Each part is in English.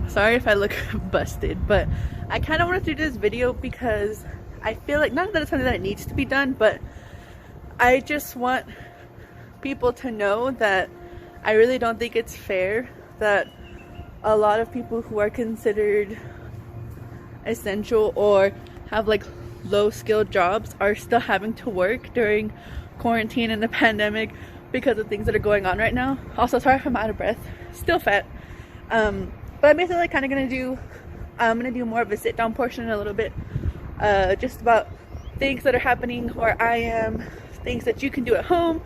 Sorry if I look busted, but I kind of wanted to do this video because I feel like, not that it's something that needs to be done, but I just want people to know that I really don't think it's fair that a lot of people who are considered essential or have like low skilled jobs are still having to work during quarantine and the pandemic because of things that are going on right now. Also, sorry if I'm out of breath, still fat. But I'm basically kind of I'm gonna do more of a sit down portion in a little bit, just about things that are happening where I am, things that you can do at home,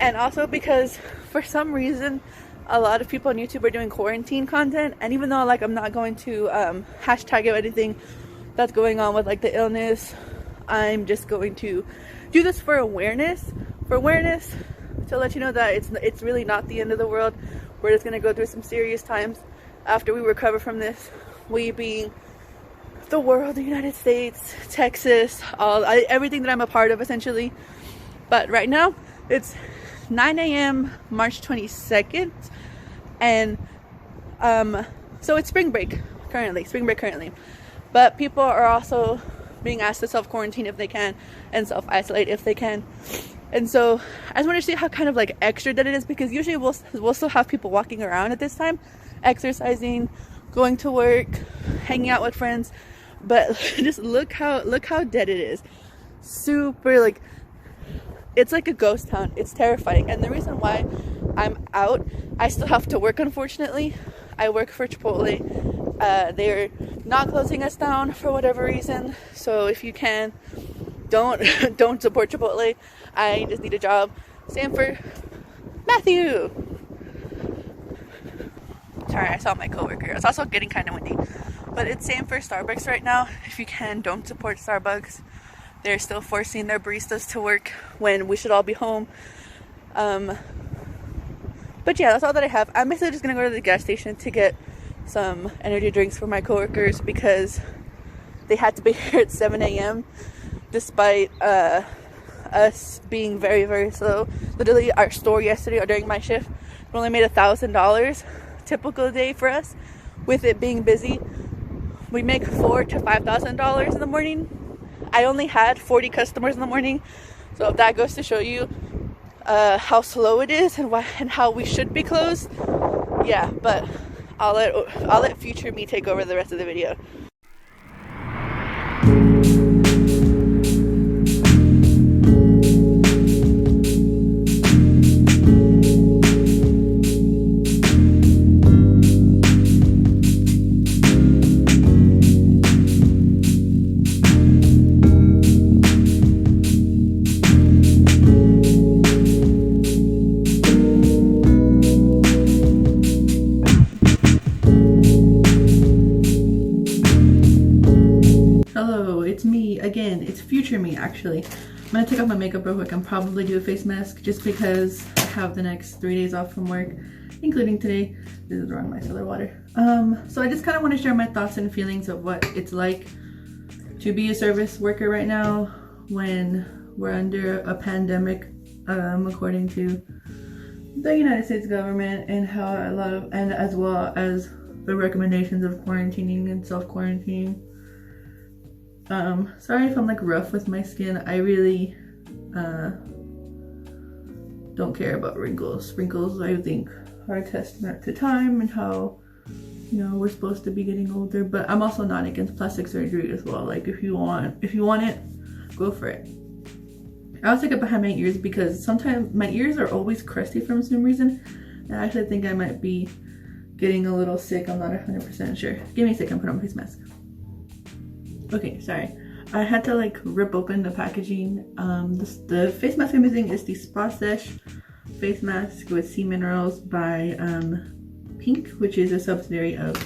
and also because for some reason a lot of people on YouTube are doing quarantine content, and even though like I'm not going to hashtag out anything that's going on with like the illness, I'm just going to do this for awareness, to let you know that it's really not the end of the world. We're just gonna go through some serious times after we recover from this. We being the world, the United States, Texas, everything that I'm a part of essentially. But right now it's 9 a.m. March 22nd, and so it's spring break currently, but people are also being asked to self-quarantine if they can and self-isolate if they can. And so I just want to see how kind of like extra that it is, because usually we'll still have people walking around at this time, exercising, going to work, hanging out with friends, but just look how dead it is. Super, like, it's like a ghost town. It's terrifying. And the reason why I'm out, I still have to work, unfortunately. I work for Chipotle. They're not closing us down for whatever reason, so if you can, don't support Chipotle. I just need a job. Same for Matthew. Sorry, I saw my coworker. It's also getting kind of windy, but it's same for Starbucks right now. If you can, don't support Starbucks. They're still forcing their baristas to work when we should all be home. But yeah, that's all that I have. I'm basically just gonna go to the gas station to get some energy drinks for my coworkers because they had to be here at 7 a.m. despite us being very, very slow. Literally, our store yesterday or during my shift, we only made $1,000. Typical day for us, with it being busy. We make $4,000 to $5,000 in the morning. I only had 40 customers in the morning, so that goes to show you how slow it is and how we should be closed. Yeah, but I'll let future me take over the rest of the video. Again, it's future me actually. I'm gonna take off my makeup real quick and probably do a face mask just because I have the next 3 days off from work, including today. This is wrong, my solar water. So I just kind of want to share my thoughts and feelings of what it's like to be a service worker right now when we're under a pandemic, according to the United States government, and how and as well as the recommendations of quarantining and self-quarantining. Sorry if I'm like rough with my skin. I really don't care about wrinkles. Wrinkles, I think, are a testament to time and how, you know, we're supposed to be getting older. But I'm also not against plastic surgery as well. Like, if you want it, go for it. I also get behind my ears because sometimes my ears are always crusty for some reason, and I actually think I might be getting a little sick. I'm not 100% sure. Give me a second, put on my face mask. Okay, sorry. I had to like rip open the packaging. The face mask I'm using is the Spa Sesh face mask with sea minerals by Pink, which is a subsidiary of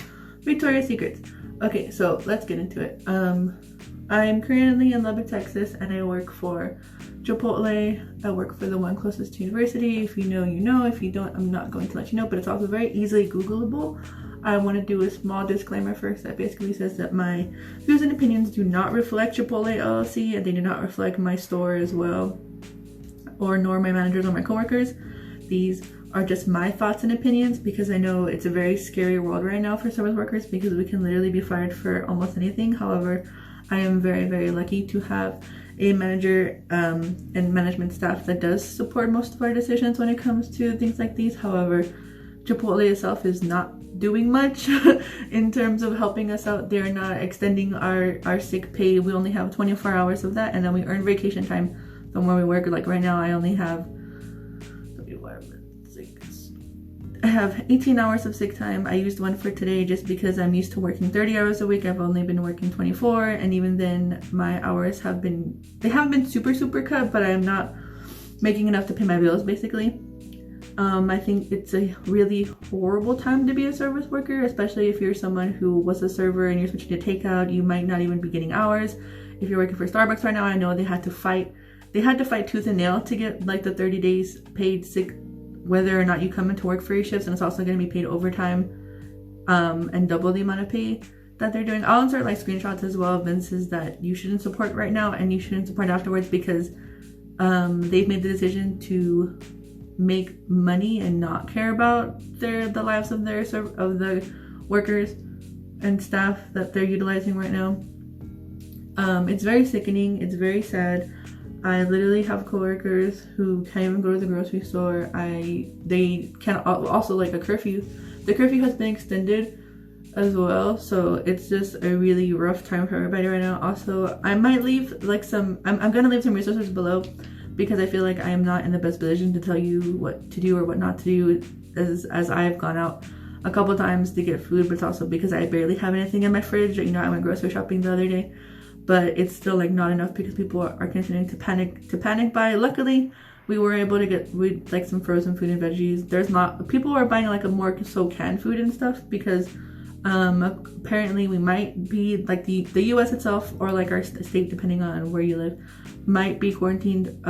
Victoria's Secret. Okay, so let's get into it. I'm currently in Lubbock, Texas, and I work for Chipotle. I work for the one closest to university. If you know, you know. If you don't, I'm not going to let you know, but it's also very easily Googleable. I want to do a small disclaimer first that basically says that my views and opinions do not reflect Chipotle LLC, and they do not reflect my store as well, or nor my managers or my coworkers. These are just my thoughts and opinions, because I know it's a very scary world right now for service workers because we can literally be fired for almost anything. However, I am very, very lucky to have a manager and management staff that does support most of our decisions when it comes to things like these. However, Chipotle itself is not doing much in terms of helping us out. They're not extending our sick pay. We only have 24 hours of that, and then we earn vacation time from where we work. Like right now, I only have I have 18 hours of sick time. I used one for today just because I'm used to working 30 hours a week. I've only been working 24, and even then my hours haven't been super cut, but I'm not making enough to pay my bills basically. I think it's a really horrible time to be a service worker, especially if you're someone who was a server and you're switching to takeout. You might not even be getting hours. If you're working for Starbucks right now, I know they had to fight tooth and nail to get like the 30 days paid sick, whether or not you come into work for your shifts, and it's also going to be paid overtime and double the amount of pay that they're doing. I'll insert like screenshots as well of businesses that you shouldn't support right now and you shouldn't support afterwards, because they've made the decision to make money and not care about the lives of the workers and staff that they're utilizing right now. It's very sickening. It's very sad. I literally have coworkers who can't even go to the grocery store. They can't, also like a curfew. The curfew has been extended as well, so it's just a really rough time for everybody right now. Also, I might leave like I'm gonna leave some resources below, because I feel like I am not in the best position to tell you what to do or what not to do, as I've gone out a couple times to get food, but it's also because I barely have anything in my fridge. You know, I went grocery shopping the other day, but it's still like not enough because people are continuing to panic buy. Luckily, we were able to get like some frozen food and veggies. People are buying like a more so canned food and stuff, because apparently we might be like the US itself, or like our state, depending on where you live, might be quarantined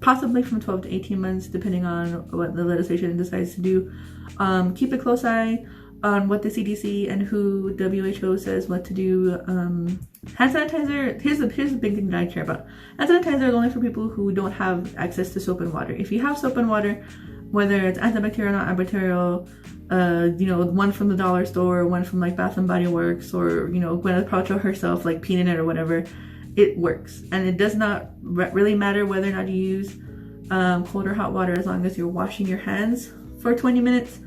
possibly from 12 to 18 months, depending on what the legislation decides to do. Keep a close eye on what the CDC and WHO says what to do. Hand sanitizer, here's the big thing that I care about. Hand sanitizer is only for people who don't have access to soap and water. If you have soap and water, whether it's antibacterial or not antibacterial, you know, one from the dollar store, one from like Bath and Body Works, or, you know, Gwyneth Paltrow herself, like peeing in it or whatever, it works. And it does not really matter whether or not you use cold or hot water, as long as you're washing your hands for 20 minutes.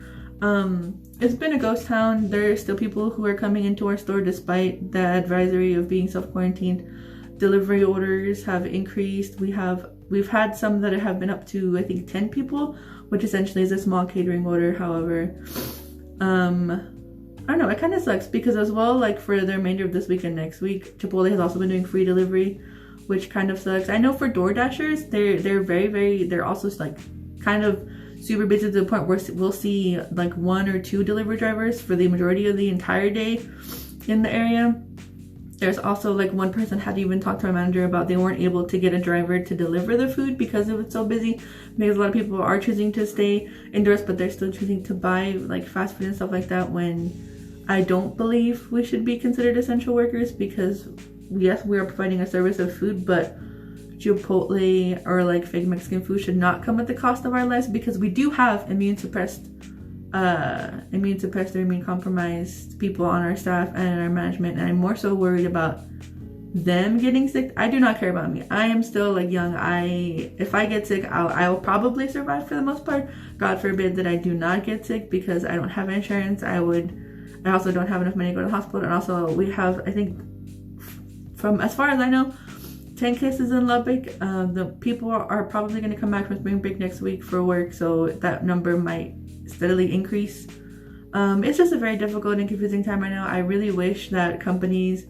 It's been a ghost town. There are still people who are coming into our store despite the advisory of being self-quarantined. Delivery orders have increased. We've had some that have been up to, I think, 10 people, which essentially is a small catering order. However, I don't know, it kind of sucks, because as well, like for the remainder of this week and next week, Chipotle has also been doing free delivery, which kind of sucks. I know for Door Dashers, they're also like kind of super busy to the point where we'll see like 1 or 2 delivery drivers for the majority of the entire day in the area. There's also like one person had even talked to our manager about they weren't able to get a driver to deliver the food because it was so busy, because a lot of people are choosing to stay indoors, but they're still choosing to buy like fast food and stuff like that, when I don't believe we should be considered essential workers, because yes, we are providing a service of food, but Chipotle or like fake Mexican food should not come at the cost of our lives, because we do have immune suppressed or immune compromised people on our staff and our management, and I'm more so worried about them getting sick. I do not care about me. I am still like young. If I get sick, I will probably survive for the most part. God forbid that I do not get sick, because I don't have insurance. I also don't have enough money to go to the hospital, and also we have, I think, from as far as I know, 10 cases in Lubbock. The people are probably going to come back from spring break next week for work, so that number might steadily increase. It's just a very difficult and confusing time right now. I really wish that companies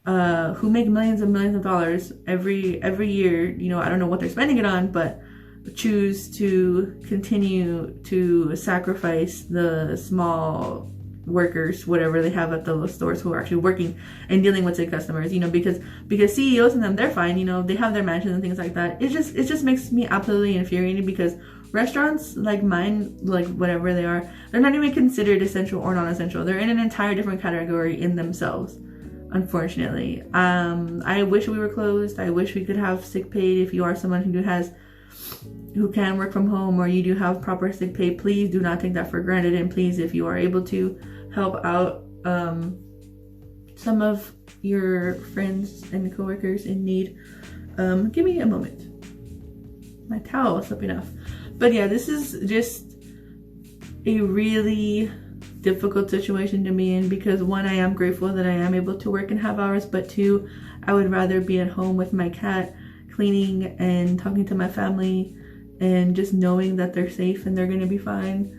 who make millions and millions of dollars every year, you know, I don't know what they're spending it on, but choose to continue to sacrifice the small workers, whatever they have at the stores, who are actually working and dealing with sick customers, you know, because CEOs and them, they're fine, you know, they have their mansions and things like that. It just makes me absolutely infuriated, because restaurants like mine, like whatever they are, they're not even considered essential or non-essential. They're in an entire different category in themselves, unfortunately. I wish we were closed. I wish we could have sick paid if you are someone who has who can work from home, or you do have proper sick pay, please do not take that for granted. And please, if you are able to, help out some of your friends and coworkers in need. Give me a moment. My towel is slipping off. But yeah, this is just a really difficult situation to be in, because one, I am grateful that I am able to work and have hours, but two, I would rather be at home with my cat, cleaning and talking to my family, and just knowing that they're safe and they're gonna be fine.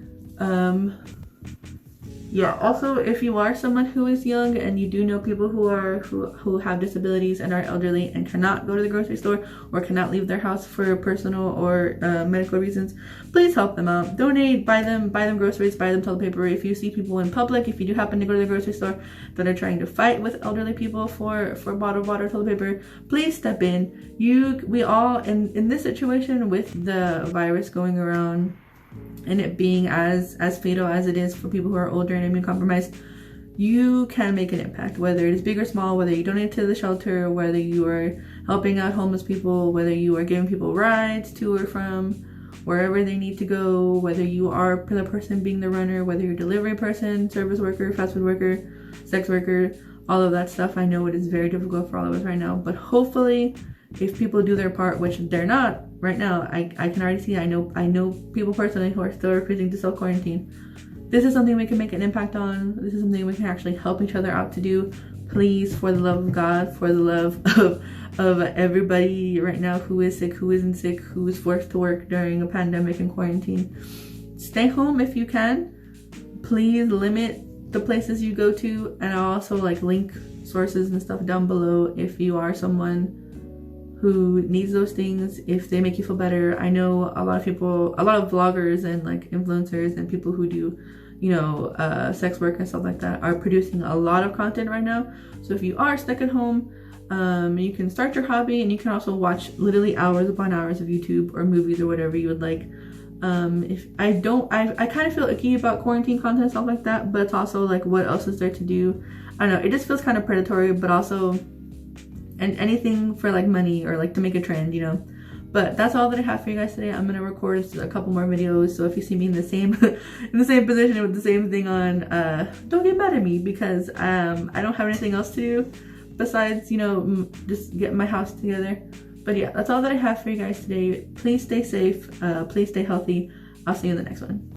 Yeah, also, if you are someone who is young and you do know people who have disabilities and are elderly and cannot go to the grocery store or cannot leave their house for personal or medical reasons, please help them out. Donate, buy them groceries, buy them toilet paper. If you see people in public, if you do happen to go to the grocery store that are trying to fight with elderly people for bottled water, toilet paper, please step in. We all, in this situation with the virus going around, and it being as fatal as it is for people who are older and immune compromised, you can make an impact, whether it is big or small, whether you donate to the shelter, whether you are helping out homeless people, whether you are giving people rides to or from wherever they need to go, whether you are the person being the runner, whether you're a delivery person, service worker, fast food worker, sex worker, all of that stuff. I know it is very difficult for all of us right now, but hopefully if people do their part, which they're not right now, I can already see, I know people personally who are still refusing to self-quarantine. This is something we can make an impact on. This is something we can actually help each other out to do. Please, for the love of God, for the love of everybody right now who is sick, who isn't sick, who is forced to work during a pandemic and quarantine, stay home if you can. Please limit the places you go to, and I'll also link sources and stuff down below if you are someone who needs those things, if they make you feel better. I know a lot of people, a lot of vloggers and influencers and people who do, sex work and stuff like that are producing a lot of content right now. So if you are stuck at home, you can start your hobby, and you can also watch literally hours upon hours of YouTube or movies or whatever you would like. I kind of feel icky about quarantine content and stuff like that, but it's also what else is there to do? I don't know, it just feels kind of predatory, but also, and anything for money or to make a trend, But that's all that I have for you guys today. I'm gonna record a couple more videos, so if you see me in the same position with the same thing on, don't get mad at me, because I don't have anything else to do besides just get my house together. But yeah, that's all that I have for you guys today. Please stay safe, please stay healthy. I'll see you in the next one.